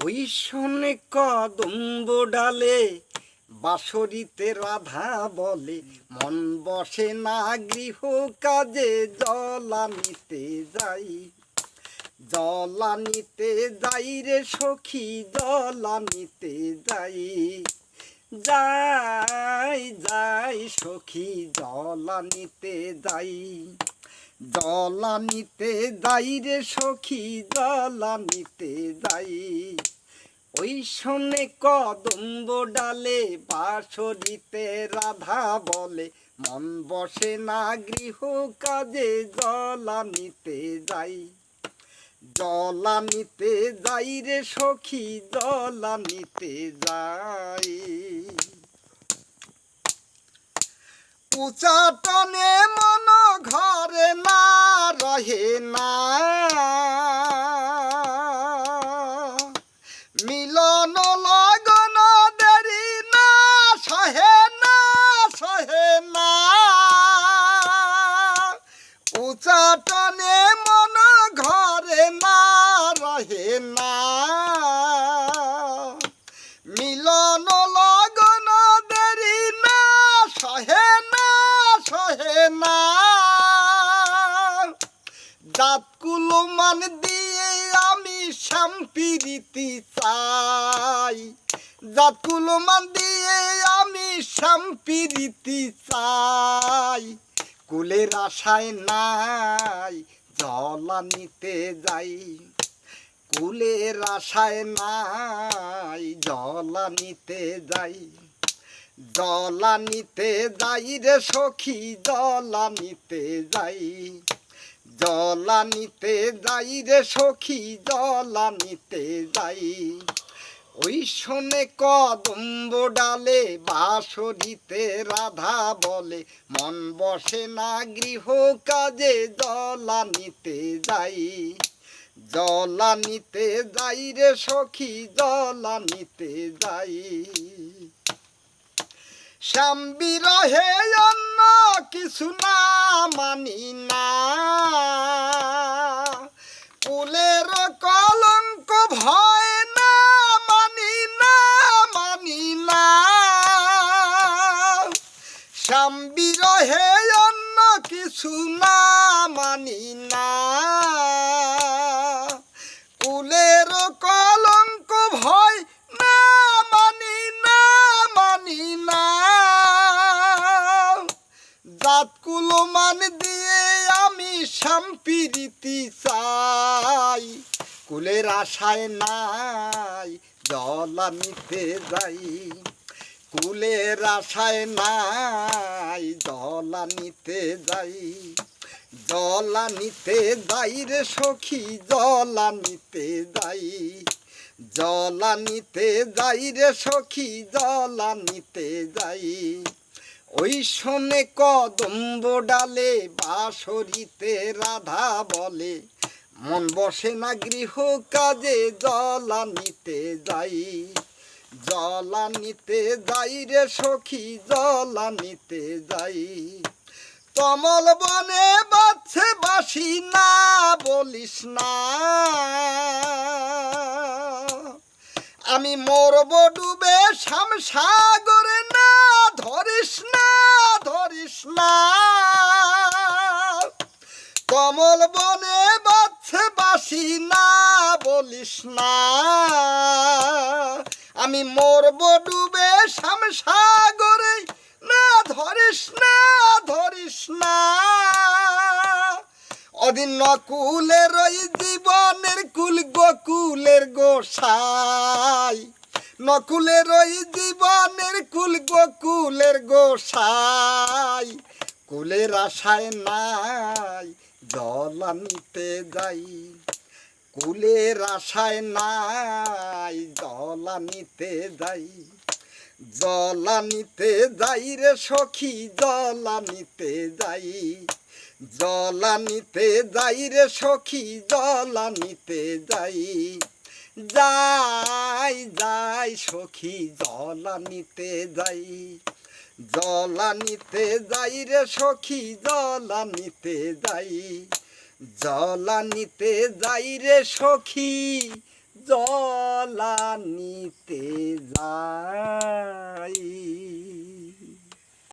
ওই শোনে কদম্ব ডালে বাঁশরীতে রাধা বলে, মন বসে না গৃহ কাজে জলানিতে যাই, জলানিতে যাই রে সখী, জলানিতে যাই, যাই যাই সখী জলানিতে যাই, জলানিতে যাই রে সখী, জলানিতে যাই। ওই শোনে কদম্ব ডালে বাঁশরীতে রাধা বলে, মন বসে না গৃহ কাজে জলানিতে যাই, জলানিতে যাই রে সখী, জলানিতে যাই। উচাটনে মন ঘরে না রহে না, মিলন লগন দেরি না সহে না, সহে না। উচাটনে মন ঘরে না রহে না, মিলন লগন দেরি না সহে না, সহে না। জাতকুল মান দিয়ে আমি সম্প্রীতি চাই, জাতকুল মান দিয়ে আমি সম্প্রীতি চাই। কুলের আশায় নাই জলানিতে যাই, কুলের আশায় নাই জলানিতে যাই, জলানিতে যাই রে সখী, জলানিতে যাই, জলানিতে যাই রে সখী, জলানিতে যাই। ওই শোনে কদম্ব ডালে বাঁশরীতে রাধা বলে, মন বসে না গৃহ কাজে জলানিতে যাই, জলানিতে যাই রে সখী, জলানিতে যাই। শ্যাম বিরহে অন্য কিছু না মানি না, কুলের কলঙ্ক ভয় না মানি না, মানি না। শ্যাম বিরহে অন্য কিছু না মানি না, কুলের কলঙ্ক ভয় না মানি না, মানি না। জাতকুল মান দিয়ে আমি সম্প্রীতি চাই, কুলের আশায় নাই জলানিতে যাই, কুলের আশায় নাই জলানিতে যাই, জলানিতে যাই রে সখী, জলানিতে যাই, জলানিতে যাই রে সখী, জলানিতে যাই। ওই শোনে কদম্ব ডালে বাঁশরীতে রাধা বলে, মন বসে না গৃহ কাজে জলানিতে যাই, জলানিতে যাই রে সখী, জলানিতে যাই। কমল বনে বাজছে বাঁশি না বলিস না, আমি মরব ডুবে শ্যামসাগরে না ধরিস না, ধরিস না। কমল বনে বাজছে বাঁশি না বলিস না, আমি মরব ডুবে শ্যামসাগরে না ধরিস না, ধরিস না। অদিন নকুলের ওই জীবনের কুল গোকুলের গোসাই, নকুলের ওই জীবনের কুল গোকুলের গোসাই। কুলের আশায় নাই জলানিতে যাই, কুলের আশায় নাই জলানিতে যাই, জলানিতে যাই রে সখী, জলানিতে যাই, জলানিতে যাই রে সখী, জলানিতে যাই, যাই যাই সখী জলানিতে যাই, জলানিতে যাই রে সখী, জলানিতে যাই, জলানিতে যাই রে সখী, জল জলানিতে যায়।